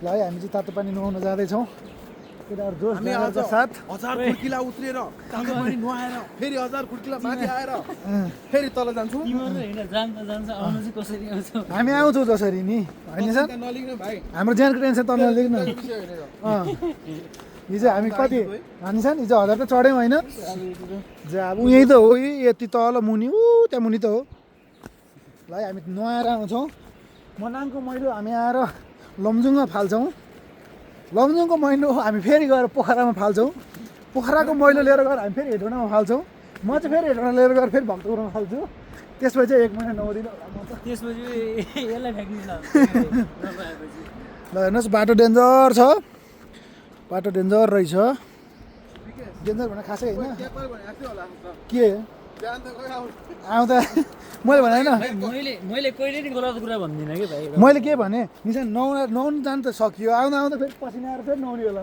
ल है हामी चाहिँ तातो पानी नुहाउन जाँदैछौँ केटाहरू जोस जाँदाको साथ 1000 खुड्किला उत्रेर तातो पानी नुहाएर फेरि 1000 खुड्किला माथि आएर फेरि तल जान्छौँ तिमीहरू हैन जान्छ आउनु चाहिँ कसरी आउँछौ हामी आउँछौँ जसरी नि होइन सर नलिग्नु भाइ हाम्रो ज्यानको टेन्सन त नलिनु हिजो हामी कति हानिसान हिजो 1000 त चढ्यौँ होइन अब यहीँ त हो यति तल मुनि त्यहाँ मुनि त हो ल है हामी नुहाएर आउँछौँ मनाङको मैलो हामी आएर लमजुङमा फाल्छौँ लमजुङको मैलो हामी फेरि गएर पोखरामा फाल्छौँ पोखराको मैलो लिएर गएर हामी फेरि हेटौँडामा फाल्छौँ म चाहिँ फेरि हेटौँडा लिएर गएर फेरि भक्तपुरमा फाल्छु त्यसपछि चाहिँ 1 महिना 9 दिन त्यसपछि यसलाई फ्याँक्नु ल हेर्नुहोस् बाटो डेन्जर छ बाटो डेन्जर रहेछ डेन्जर भने खासै होइन के आउँदा मैले भने होइन मैले कहिले नि गलत कुरा भन्दिनँ कि भाइ मैले के भने निशान नुहाउनु जानु त सकियो आउँदा फेरि पसिना आएर फेरि नुहाउने बेला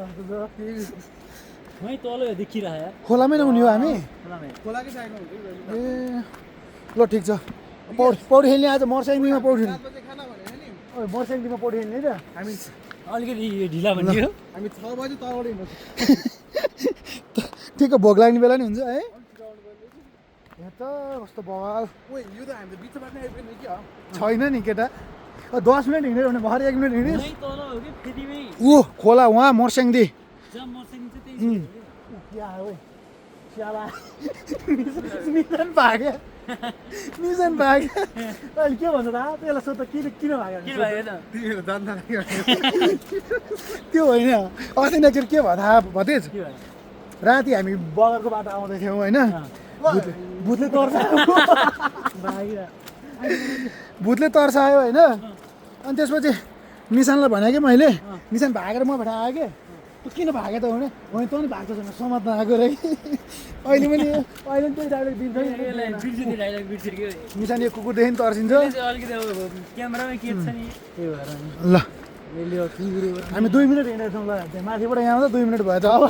मै तल देखिरहे खोलामै नुहाउने हो हामी ए ल ठिक छ पौडी खेल्ने आज मर्स्याङदीमा पौडी खेल्ने मर्स्याङदीमा पौडी खेल्ने त हामी अलिकति ढिला भन्यो हामी 6 बजे तलबाट हिँड्नु ठिक भोक लाग्ने बेला नि हुन्छ है यहाँ त कस्तो बवाल ओइ यो त हामी त बिचबाट नै आइपुग्ने के हो छैन नि केटा 10 मिनट हिँड्यो भने भरे 1 मिनट हिँड्यो मै तल हो कि फेदिमै ऊ खोला उहाँ मर्स्याङदी जम मर्सिङ चाहिँ त्यही क्या हो स्याला निजन भाग्यो निजन भाग्यो अहिले के भन्छ त त्यसलाई सोध्दा किन भाग्यो किन भयो त तिमीहरू जान्दा त्यो होइन अस्ति नेक्स्ट के भयो थाहा भतेज के भयो राति हामी बगरको बाटो आउँदै थियौँ होइन भूतले तर्सायो भूतले तर्सायो होइन अनि त्यसपछि निशानलाई भने कि मैले निशान भागेर म भेटा आएँ कि तँ किन भागे त भने होइन तँ नि भाग्छ छैन समात्न आएको रे अहिले पनि त्यही डाइरेक्ट दिन्छ बिर्सिने डाइलग बिर्सियो के निशान यो कुकुरदेखि तर्सिन्छ अलिकति अब क्यामेरामै के छ नि त्यही भएर ल यसले ठुङ्गुरो हामी 2 मिनट हिँडेको छौँ ल त्यहाँ माथिबाट यहाँ आउँदा 2 मिनट भयो त अब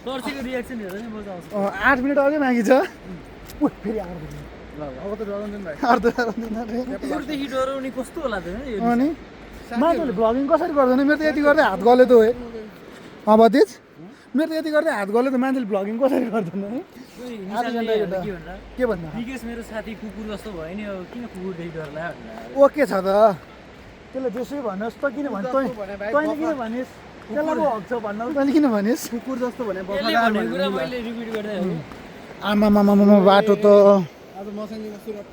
तर्सीको रियाक्सन हेरेर नि मजा आउँछ 8 मिनट अघि मागी छ फेरि आएर ल अब त डराउँदैन भाइ कुकुरदेखि डराउने कस्तो होला त अनि मान्छेले भ्लगिङ कसरी गर्दैन मेरो त यति गर्दै हात गले त हो भतिज मेरो त यति गर्दै हात गले त मान्छेले भ्लगिङ कसरी गर्दैन है के भन्दा विकेश मेरो साथी कुकुर जस्तो भयो नि अब किन कुकुरदेखि डरला ओके छ त त्यसलाई जेसै भन्नुहोस् त किन भन्छ तैँले किन भनिस् त्यसलाई पो हक छ भन्न तैँले किन भनिस् कुकुर जस्तो भने भनेको कुरा मैले रिपिट गर्दै हो आमामामामा बाटो त आज मसँगमा सुरत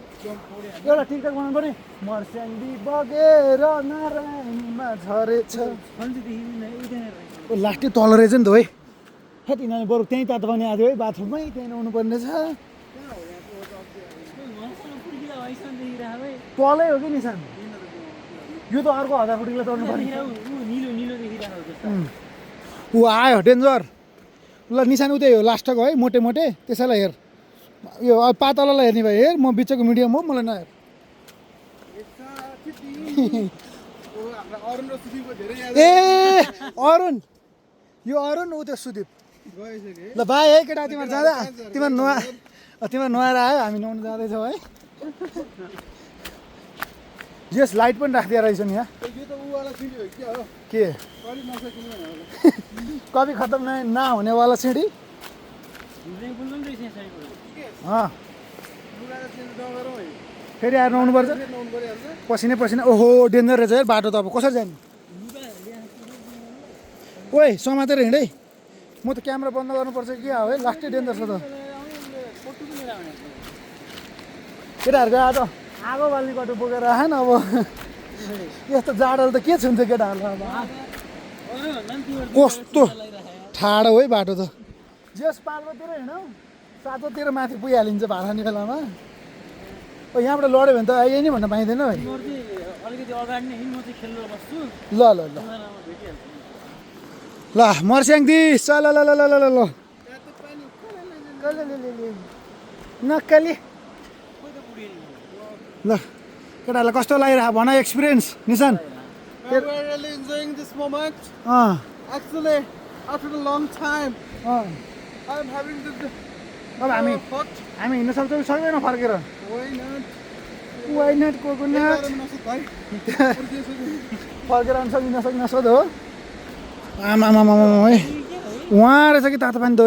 एउटा टिकटक बनाउनु पर्ने मर्स्याङदी बगेर नारायणीमा झरेछ लास्टै तल रहेछ नि त है है तिनीहरूले बरु त्यहीँ तातो पानी आयो है बाथरुममै त्यहीँ नुहाउनु पर्ने छ तलै हो कि निशान यो त अर्को 1000 फुटीलाई तर्नु पर्ने निलो निलो देखिरहेको ऊ आयो डेन्जर ल निशान उतै हो लास्टको है मोटे मोटे त्यसैलाई हेर यो पातलालाई हेर्ने भयो हेर म बिचको मिडियम हो मलाई नहेर ए अरुण यो अरुण ऊ त्यो सुदीप ल भाइ है केटा तिमीहरू जाँदा तिमीहरू नुहाएर आयो हामी नुहाउनु जाँदैछौँ है यस लाइट पनि राखिदिएर रहेछ नि यहाँ के कभी खत्तम नहुनेवाला सिँढी फेरि आएर नुहाउनु पर्छ पसिनै पसिना ओहो डेन्जर रहेछ है बाटो त अब कसरी जाने ओइ समातेर हिँडै म त क्यामेरा बन्द गर्नुपर्छ के हो है लास्टै डेन्जर छ त केटाहरूको आज आगो बाल्ने बाटो बोकेर आएन अब यस्तो जाडोले त के छुन्छ केटाहरूलाई अब कस्तो ठाडो है बाटो त जस पाल्पोतिर हिँडौँ सातोतिर माथि पुगिहालिन्छ भाडानी बेलामा ओ यहाँबाट लड्यो भने त यही नै भन्न पाइँदैन है अलिकति अगाडि नै म चाहिँ खेल्न बस्छु ल ल ल ल मर्स्याङदी चल ल ल ल ल ल नक्कली ल केटाहरूलाई कस्तो लागिरहेको भन experience Nishan We're really enjoying this moment. Actually, after a long time, I'm having the अब हामी हिँड्न सक्छौँ कि सक्दैनौँ फर्केर why not? वाइनेट कोकोनट फर्केर आउनु सक्ने नसक्दो हो आमामामा है उहाँ रहेछ कि तातो पानी त है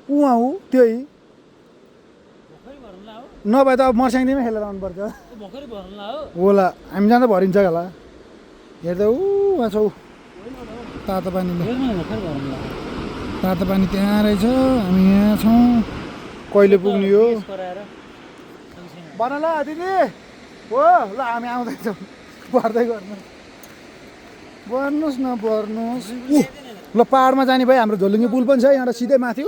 उहाँ हो त्यही भर्खरै भर्नुला हो नभए त अब मर्स्याङदेखिमै खेलेर आउनुपर्छ भर्खरै भर्नुला हो होला हामी जाँदा भरिन्छ होला हेर्दा उहाँ छौ तातो पानीले भर्खरै भर्नुला तातो पानी त्यहाँ रहेछ हामी यहाँ छौँ कहिले पुग्ने हो गराएर भन ल दिदी हो ल हामी आउँदैछौँ भर्दै गर्नुहोस् न भर्नुहोस् ल पाहाडमा जाने भाइ हाम्रो झोलुङ्गे पुल पनि छ यहाँबाट सिधै माथि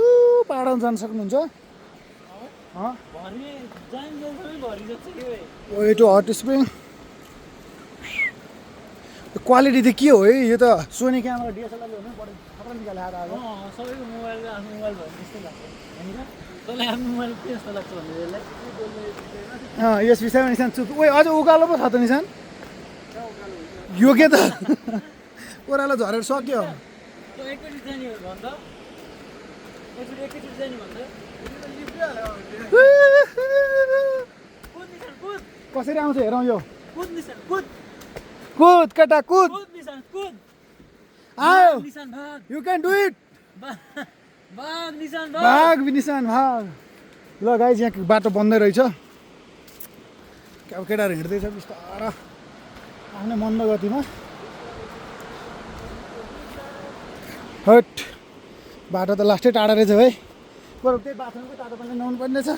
पाहाडमा जान सक्नुहुन्छ भर्ने जाइन्जेलसम्मै भरिजक्छ के भाइ वे टु हट स्प्रिङ क्वालिटी त के हो है यो त सोनी क्यामेरा डिएसएलआरले हुनु पऱ्यो खतरा निकालेर आएको सबैको मोबाइलको आफ्नो मोबाइल भयो त्यस्तै लाग्छ होइन तँलाई आफ्नो मोबाइल के जस्तो लाग्छ भन्ने यसलाई यस विषयमा निशान चुप ओइ अझ उकालो पो छ त निशान यो के त ओह्रालो झरेर सक्यो तँ एकैचोटि जाने हो भन्छ एकैचोटि जाने भन्छ कुद निशान कुद कसरी आउँछ हेरौँ यो कुद निशान कुद कुद केटा कुद कुद निशान कुद आयो निशान भाग यु क्यान डु इट भाग निशान भाग भाग निशान भाग ल गाइज यहाँ बाटो बन्दै रहेछ अब केटाहरू हिँड्दैछ बिस्तारो आफ्नै मन्द गतिमा हट बाटो त लास्टै टाढा रहेछ है बरु त्यही बाथरुमको तातो पानी नुहाउनु पर्ने रहेछ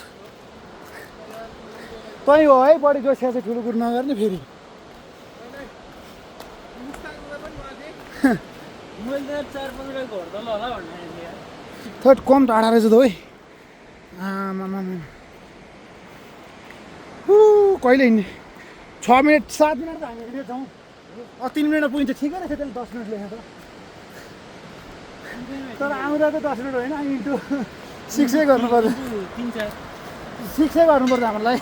तै हो है बढी जोस चाहिँ ठुलो कुरो नगर्ने फेरि मैले त 4-5 घर त होला भन्ने थर्ड कम टाढा रहेछ त है आमामा कहिले हिँड्ने 6 मिनट 7 मिनट त हामी हिँडेछौँ 3 मिनटमा पुगिन्छ ठिकै रहेछ त्यसले 10 मिनट लेखेको तर आउँदा त 10 मिनट होइन इन्टु 6 गर्नुपर्छ 3-4 6 गर्नुपर्छ हामीलाई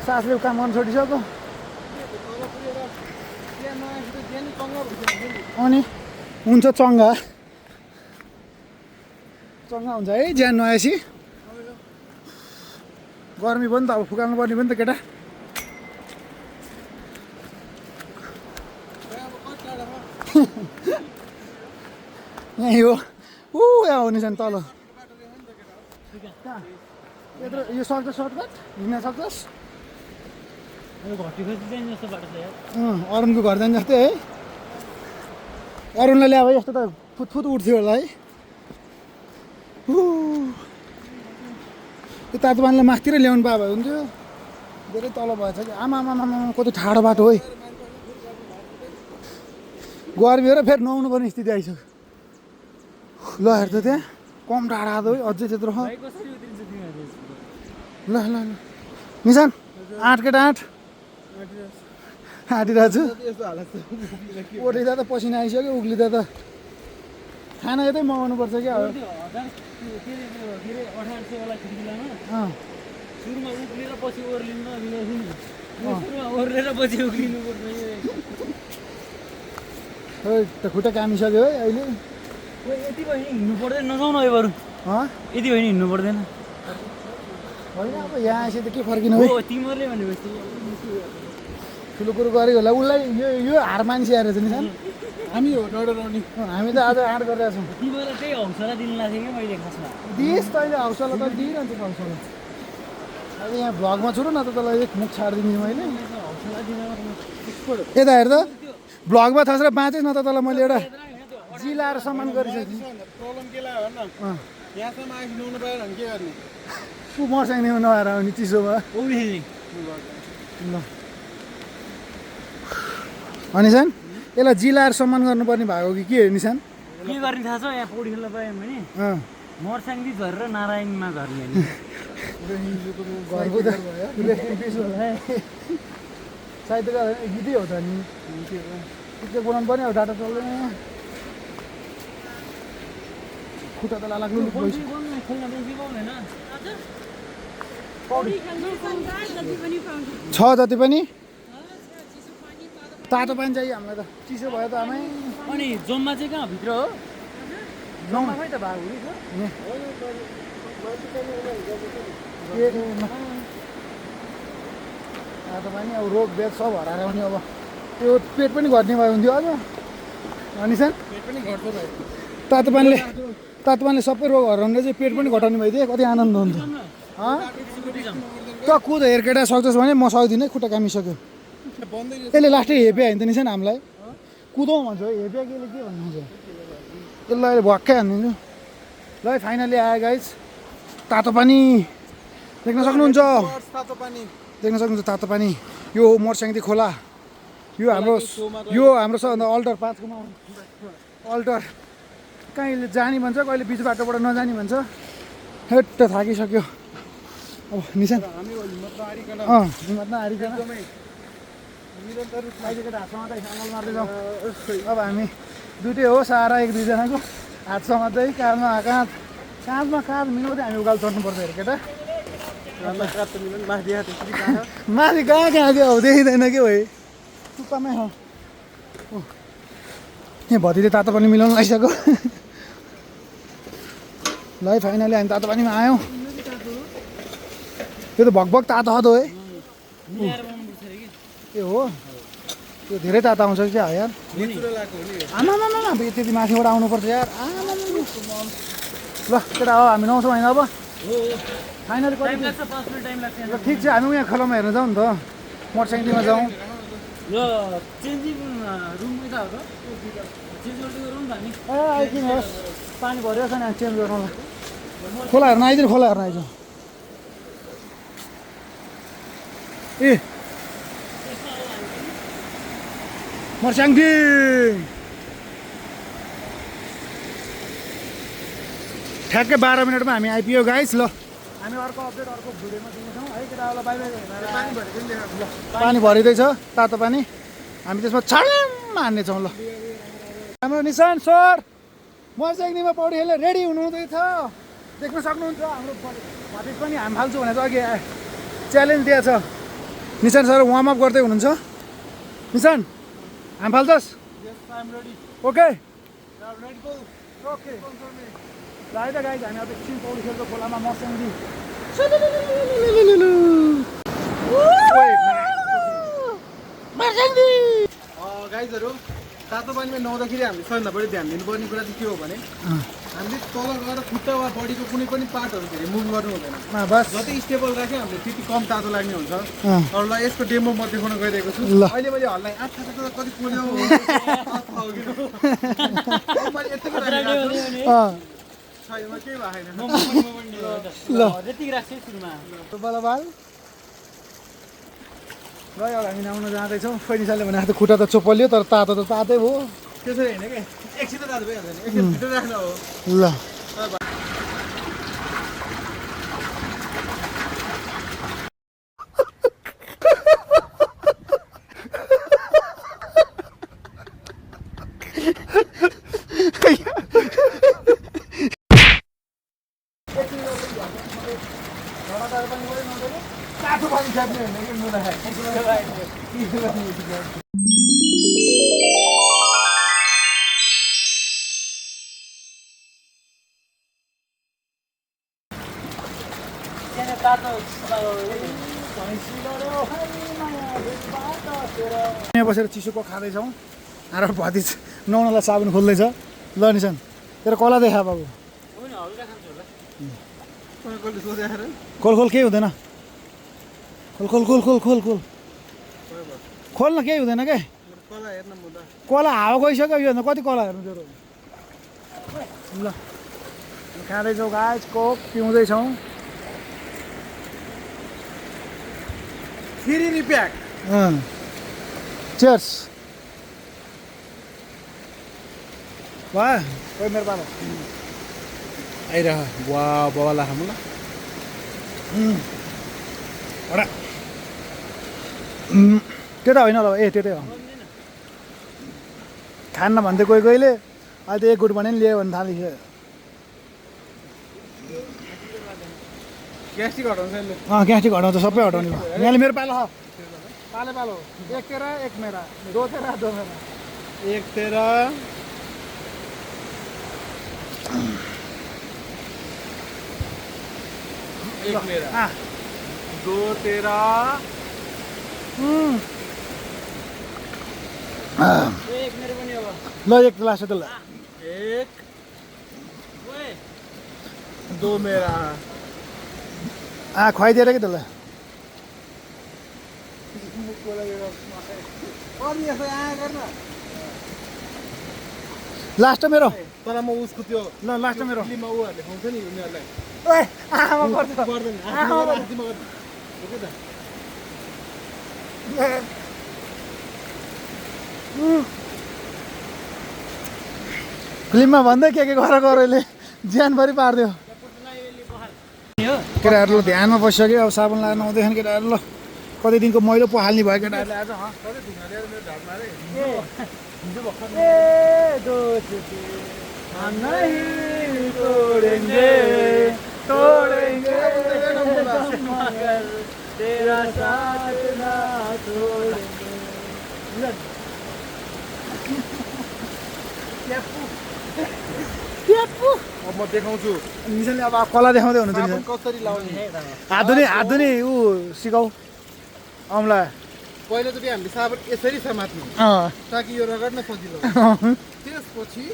सासले काम गर्नु छोडिसक्यो अनि हुन्छ चङ्गा हुन्छ है ज्यान नआएपछि गर्मी पनि त अब फुकाल्नु पर्ने पनि त केटा यहीँ हो यहाँ हो नि तल कहाँ यत्रो यो सक्छ सर्टकट हिँड्न सक्छस् घटी खोजी जाने जस्तो बाटो छ यार अरुणको घर जाने जस्तै है अरुणलाई ल्याए अब यस्तो त फुतफुत उठ्थ्यो होला है त्यो तातो पानीलाई माथितिर ल्याउनु पाए भए हुन्थ्यो धेरै तल भएछ कि आमामामा कति ठाडो बाटो है गर्मी हो र फेरि नुहाउनु पर्ने स्थिति आइसक्यो ल हेर त त्यहाँ कम टाढा आएको है अझै त्यत्रो भाइ कसरी उत्रिन्छ तिमीहरू ल ल ल निशान 8 केटा 8 आँटिरहेको छु ओर्लिँदा त पसिना आइसक्यो उक्लिँदा त खाना यतै मगाउनु पर्छ क्या अब त्यो 1800 वाला खिड्कीलामा सुरुमा उक्लेर पछि ओर्लिनु सुरुमा ओर्लेर पछि उक्लिनु पर्छ त खुट्टा कामिसक्यो है अहिले यति भयो हिँड्नु पर्दैन नजाउन है बरु यति भयो हिँड्नु पर्दैन होइन अब यहाँ आएपछि त के फर्किनु है हो तिमीहरूले भनेपछि ठुलो कुरो गरेको होला उसलाई यो हार मान्छे आएर चाहिँ नि हामी हो डराउने हामी त आज आँट गरिरहेको छौँ तिमीलाई त्यही हौसला दिनु लाग्थ्यो क्या मैले खासमा दिइस् तैँले हौसला त दिइरहन्छ हौसला अब यहाँ भ्लगमा छु र न त तँलाई एक मुख छाडिदिने मैले हौसला दिन यता हेर त भ्लगमा थसेर बाँचेस् न त तँलाई मैले एउटा जिलाएर सम्मान गरिसकेँ प्रब्लम के लाग्यो भन न यहाँसम्म आइस नुहाउनु पाएन भने के गर्ने ऊ मर्स्याङदेखि नआएर आउने चिसोमा ल अनि निशान यसलाई जिलाएर सम्मान गर्नुपर्ने भएको कि के निशान के गर्ने थाहा छ यहाँ पौडी खेल्न पायौँ भने मर्स्याङदी झरेर नारायणमा झर्ने घरको त सायद गीतै हो त नि पिक्चर बनाउनु पर्ने अब डाटा चल्दैन खुट्टा त लाग्नु छ जति पनि तातो पानी चाहियो हामीलाई त चिसो भयो त आमै अनि जम्मा चाहिँ कहाँ भित्र हो जम्मा खै त भाग तातो पानी अब रोग बेच सब हराएर पनि अब त्यो पेट पनि घट्ने भयो हुन्थ्यो अझ अनि सर पेट पनि घट्छ भाइ तातो पानीले सबै रोग हराउने चाहिँ पेट पनि घटाउने भइदिए कति आनन्द हुन्थ्यो त कुद हेर केटा सक्छस् भने म सक्दिनँ खुट्टा कामिसक्यो बन्दै त्यसले लास्टै हेप्या हिँड्दैन नि हामीलाई कुदौँ भन्छ हेप्या केले के भन्नुहुन्छ त्यसलाई अहिले भक्कै हानिदिन्छु ल फाइनली आयो गाइज तातो पानी देख्न सक्नुहुन्छ तातो पानी देख्न सक्नुहुन्छ तातो पानी यो मर्स्याङदी खोला यो हाम्रो अल्टर 5 को अल्टर कहिले जाने भन्छ कहिले बिच बाटोबाट नजाने भन्छ हेट्ट थाकिसक्यो अब निशान हामी हिम्मत नहारिकन हिम्मत नहारिकन निरन्तर केटा हात समात्दै अङ्गल मार्दै जाउँ अब हामी दुइटै हो सहारा एक दुईजनाको हात समात्दै काँधमा काँध मिलाउँदै हामी उकालो चढ्नुपर्छ हेर केटा माथि कहाँ थियो अब देखिँदैन के भाइ टुप्पामै हो यहाँ भतिले तातो पानी मिलाउनु लागिसक्यो ल है फाइनली हामी तातो पानीमा आयौँ त्यो त भगभग तातो है ए हो त्यो धेरै तातो आउँछ क्या यार आमा त्यति माथिबाट आउनुपर्छ यार आमा ल केटा हो हामी नुहाउँछौँ होइन अब फाइनली कति ल ठिक छ हामी यहाँ खोलामा हेर्न जाउँ नि त मोटरसाइकलमा जाउँ ल चेन्जिङ रुम उता हो त चेन्ज गर्दै गरौँ न हामी ए आइकिन होस् पानी भरिएको छ नि चेन्ज गर्नुलाई खोला हेर्न आइदिनु खोला हेर्न आइज ए मर्स्याङदी ठ्याक्कै 12 मिनटमा हामी आइपुग्यो गाइस ल हामी अर्को अपडेट अर्को भिडियोमा दिनेछौँ है केटाहरूलाई बाई बाई पानी भरिँदैछ तातो पानी हामी त्यसमा छाडम हान्नेछौँ ल हाम्रो निशान सर मर्स्याङदीमा पौडी खेल्न रेडी हुनुहुँदैछ देख्न सक्नुहुन्छ हाम्रो भतिज पनि हाम फाल्छु भनेर अघि च्यालेन्ज दिएछ निशान सर वार्मअप गर्दै हुनुहुन्छ निशान हाम फाल्छस् ओके ओके ल है त गाइज हामी अब एकछिन पौडी खेल्छौँ खोलामा मर्स्याङदी मर्स्याङदी गाइजहरू तातो पानीमा नुहाउँदाखेरि हामीले सबैभन्दा बढी ध्यान दिनुपर्ने कुरा चाहिँ के हो भने हामीले तल गएर खुट्टा वा बडीको कुनै पनि पार्टहरू धेरै मुभ गर्नु हुँदैन बस जति स्टेबल राख्यो हामीले त्यति कम तातो लाग्ने हुन्छ अरू ल यसको डेमो म देखाउन गइरहेको छु ल। अहिले मैले हल्लाई आठ कति पोल्यो मैले यतिकै राखेको छु छैन केही भएको छैन ल त्यतिकै राख्छु है सुरुमा बलबाल ल अब हामी नुहाउन जाँदैछौँ फैनिसाले भने त खुट्टा त चोपल्यो तर तातो त तातै हो त्यसरी होइन क्या एकछिन त तातो भइहाल्छ नि एकछिन भित्र राख्नु हो ल तातो पानी खाने होइन कि मुला यहाँ बसेर चिसोको खाँदैछौँ आएर भतिज नुहाउनलाई साबुन खोल्दैछ ल निशान तेरो कला देखा बाबु खोल खोल केही हुँदैन खोल खोल खोल खोल खोल खोल खोल्न केही हुँदैन के कला हावा गइसक्यो यो भन्दा कति कला हेर्नु तेरो ल खाँदैछौँ गाइस कोक पिउँदैछौँ फेरि रिप्याक चियर्स वाह कोही मेरो पालो आइरह वा बाबालाई खानु ल एउटा त्यो त होइन ल ए त्यो हो खान्न भन्थ्यो कोही कोहीले अहिले त एक गुट भने नि लियो भने थालिसक्यो ग्यास्ट्रिक हटाउँछ यसले ग्यास्ट्रिक हटाउँछ सबै हटाउने भयो यहाँले मेरो पालो पाले पालो एक तेरा एक मेरा दो तेरा दो मेरा एक तेरा एक मेरा आ 2 तेरा एक मेरो पनि अब ल एक लास्ट त ल 1 ओए 2 मेरा खुवाइदिएर कि त्यसलाई अनि यसो आए गर्न लास्ट मेरो तर म उसको त्यो ल लास्ट मेरो फिल्ममा उहरूले खुवाउँछ नि उनीहरूलाई ओए आमा पर्छ पर्दैन आमा पर्छ। तिमीमा गर्नु ओके त फिल्ममा भन्दै के गर गरले ज्यानभरि पारिदियो केटाहरू ल ध्यानमा बसिसक्यो अब साबुन लगाएर नहुँदैछन् केटाहरू ल कति दिनको मैलो पहाल्ने भयो केटाहरूले आज सधैँ धुना ल्याएर मेरो ढाडमा रे तेरा साथ ना छोडेंगे अब म देखाउँछु निशाले अब कला देखाउँदै हुनुहुन्छ साबुन नि कसरी लाउने हात धुने ऊ सिकाऊ औँला पहिलोचोटि हामीले साबुन यसरी समात्नु ताकि यो रगड्न सजिलो होस्। त्यसपछि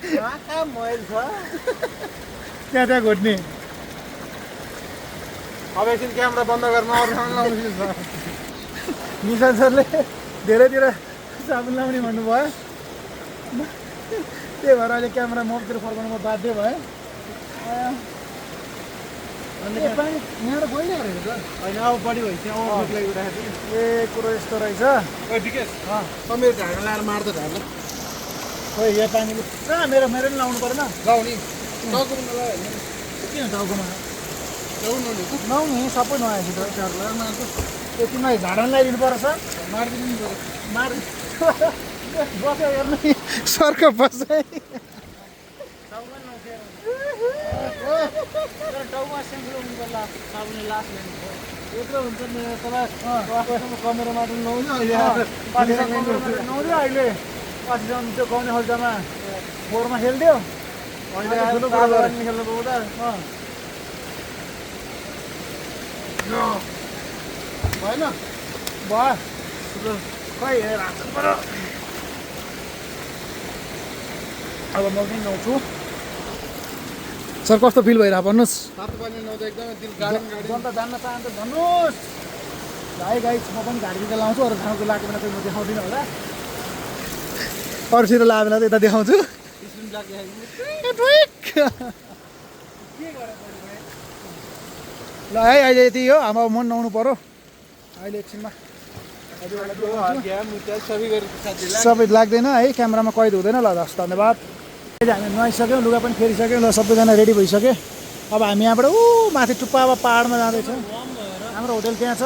आँखा मैल छ त्यहाँ घोट्ने अब एकछिन क्यामेरा बन्द गर्न अरू ठाउँ लाउनु निशा सरले धेरैतिर साबुन लाउने भन्नुभयो त्यही भएर अहिले क्यामेरा मतिर फर्काउनु म बाध्य भएँ पानी यहाँबाट गइरहेको रहेछ होइन अब बढी भइसक्यो अब लागि उठाएको ए कुरो यस्तो रहेछ थियो विकेश मेरो ढाडमा लाएर मार्दा ढाड्ला खोइ यहाँ पानीले कहाँ मेरो पनि लाउनु परेन लाउने टाउको पनि नलायो किन टाउकोमा ल्याउनु नि लाउने सबै नआएपछि त ढाड लगाएर मार्छ त्यो तिमीलाई झाडन लगाइदिनु पर्छ सर मारिदिनु नि पऱ्यो मार बस्यो हेर्नु सरको बसाइ टाउमा सेम्पल हुनुपर्ला साबुनले लास यत्रो हुन्छ नि तपाईँ कमेरोमा पनि नहुने अहिले नहुँदै अहिले पछिसम्म त्यो गाउने हल्दामा फोहोरमा खेल्थ्यो अहिले ठुलो कुरा गऱ्यो। खेल्नु पाउँदा भएन भयो खै हेरेर हाँस्नु पऱ्यो अब म पनि नुहाउँछु सर कस्तो फिल भइरहेको भन्नुहोस् तातो पानी नुहाउँदा एकदमै दिल गार्डन गार्डन जनता जान्न चाहन्छ भन्नुहोस् भाइ गाई म पनि घाँटीतिर लाउँछु अरू ठाउँको लगाएको बेला चाहिँ म देखाउँदिनँ होला अरूतिर लगाएको बेला चाहिँ यता देखाउँछु स्क्रिन ब्ल्याक ल है अहिले यति हो अब म नुहाउनु पऱ्यो अहिले एकछिनमा सबै गरेर साथीलाई सबै लाग्दैन है क्यामेरामा कैद हुँदैन ल हस् धन्यवाद अहिले हामी नुहाइसक्यौँ लुगा पनि फेरिसक्यौँ ल सबैजना रेडी भइसक्यो अब हामी यहाँबाट माथि टुप्पा अब पाहाडमा जाँदैछौँ हाम्रो होटल त्यहाँ छ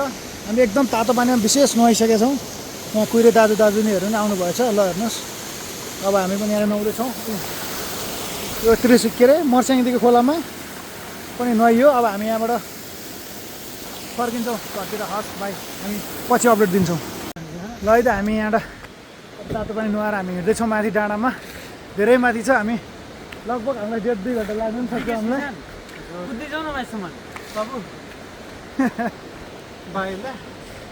हामी एकदम तातो पानीमा विशेष नुहाइसकेका छौँ यहाँ कुहिरे दाजुनीहरू पनि आउनुभएछ ल हेर्नुहोस् अब हामी पनि यहाँ नुहाउँदैछौँ यो के अरे मर्स्याङदेखि खोलामा पनि नुहाइयो अब हामी यहाँबाट फर्किन्छौँ घरतिर हस् भाइ हामी पछि अपडेट दिन्छौँ ल है त हामी यहाँबाट तातो पानी नुहाएर हामी हिँड्दैछौँ माथि डाँडामा धेरै माथि छ हामी लगभग हामीलाई 1.5-2 घन्टा लाग्नु पनि सक्छ हामीलाई बुद्धि जाउँ न माइसम्म बाबु भाइलाई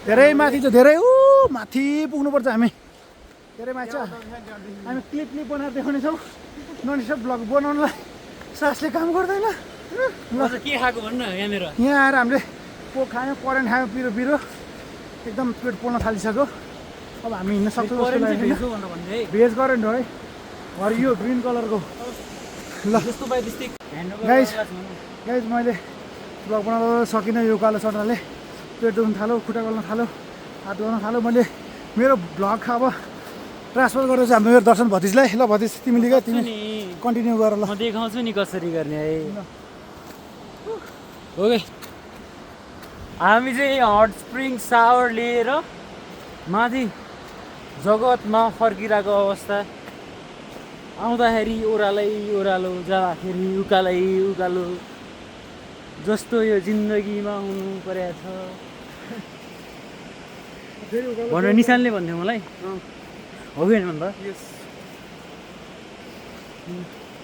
धेरै माथि छ धेरै माथि पुग्नुपर्छ हामी धेरै माथि छ हामी क्लिप बनाएर देखाउनेछौँ ननस्टप भ्लग बनाउनलाई सासले काम गर्दैन म चाहिँ के खाएको भन्नु न यहाँनिर यहाँ आएर हामीले पोक खायौँ करेन्ट खायौँ पिरो पिरो एकदम पेट पोल्न थालिसक्यो अब हामी हिँड्न सक्छौँ जस्तो लागेको भन्दै भेज करेन्ट हो है हरियो ग्रिन कलरको ल जस्तो पाए त्यस्तै गाइस गाइस मैले ब्लग बनाउन सकिनँ यो कालो चट्टाले पेट दुख्न थाल्यो खुट्टा गल्न थाल्यो हात गर्न थाल्यो मैले मेरो ब्लग अब ट्रान्सफर गरेर चाहिँ हाम्रो मेरो दर्शन भतिजलाई ल भतिज तिमीले क्या तिमी कन्टिन्यू गर ल म देखाउँछु नि कसरी गर्ने है ओके हामी चाहिँ हट स्प्रिङ सावर लिएर माथि जगतमा फर्किरहेको अवस्था आउँदाखेरि ओह्रालै ओह्रालो जाँदाखेरि उकालै उकालो जस्तो यो जिन्दगीमा हुनु परेको छ भनेर निशानले भन्थ्यो मलाई हो कि होइन भन्दा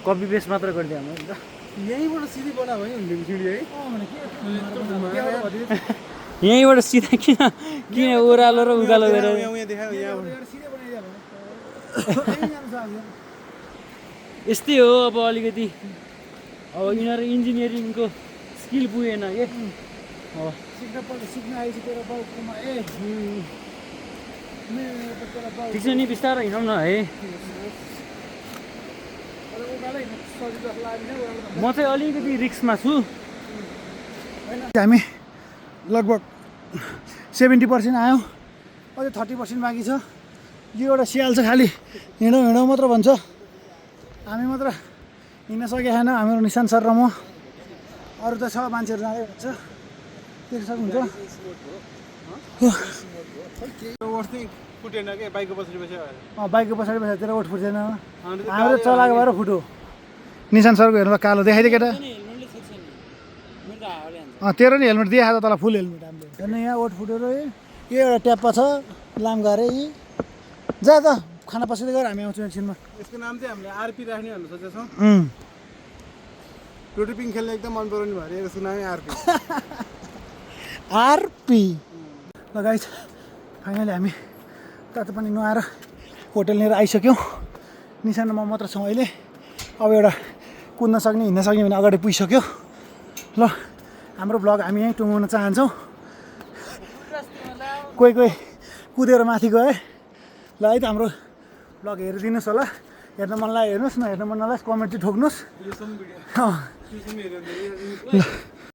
कपी पेस्ट मात्र गरिदियो हाम्रो यहीँबाट सिधै बना भयो नि सिँढी है यहीँबाट सिधा किन ओह्रालो र उकालो गरेर यहाँ देखायो यहाँबाट यस्तै हो अब अलिकति अब यिनीहरू इन्जिनियरिङको स्किल पुगेन के अब सिक्न आएपछि तेरो बाउकोमा ठिक छ नि बिस्तारै हिँडौँ न है म चाहिँ अलिकति रिक्समा छु हामी लगभग 70% आयौँ अझै 30% बाँकी छ यो एउटा सियाल छ खालि हिँडौँ मात्र भन्छ हामी मात्र हिँड्न सकेको छैन हाम्रो निशान सर र म अरू त छ मान्छेहरू जाँदै हुन्छ त्यो सक्नुहुन्छ फुटेन के बाइकको पछाडि बस्यो बाइकको पछाडि बसेर तेरो ओठ फुट्दैन हाम्रो चलाएको भएर फुट्यो निशान सरको हेर्नु कालो देखाइदियो केटा तेरो नि हेलमेट दिए तल फुल हेलमेट हाम्रो हेर्नु यहाँ ओठ फुटेर यो एउटा ट्याप्पा छ लामगा अरे यी जा त खाना पस्दै गएर हामी आउँछौँ एकछिनमा यसको नाम चाहिँ हामीले आरपी राख्ने भनेर सोचेको छौँ रोटी खेल्ने एकदम मन पराउने भयो यसको नामै आरपी आरपी ल गाइस फाइनली हामी तातो पानी नुहाएर होटल लिएर आइसक्यौँ निशान म मात्र छौँ अहिले अब एउटा कुद्न सक्ने हिँड्न सक्ने भने अगाडि पुगिसक्यो ल हाम्रो भ्लग हामी यहीँ टुङ्गाउन चाहन्छौँ कोही कुदेर माथि गए ल है त हाम्रो भ्लग हेरिदिनुहोस् होला हेर्न मन लाग्यो हेर्नुहोस् न हेर्न मन नलाग्योस् कमेन्ट चाहिँ ठोक्नुहोस् यो सम भिडियो अँ यो सम हेर्नु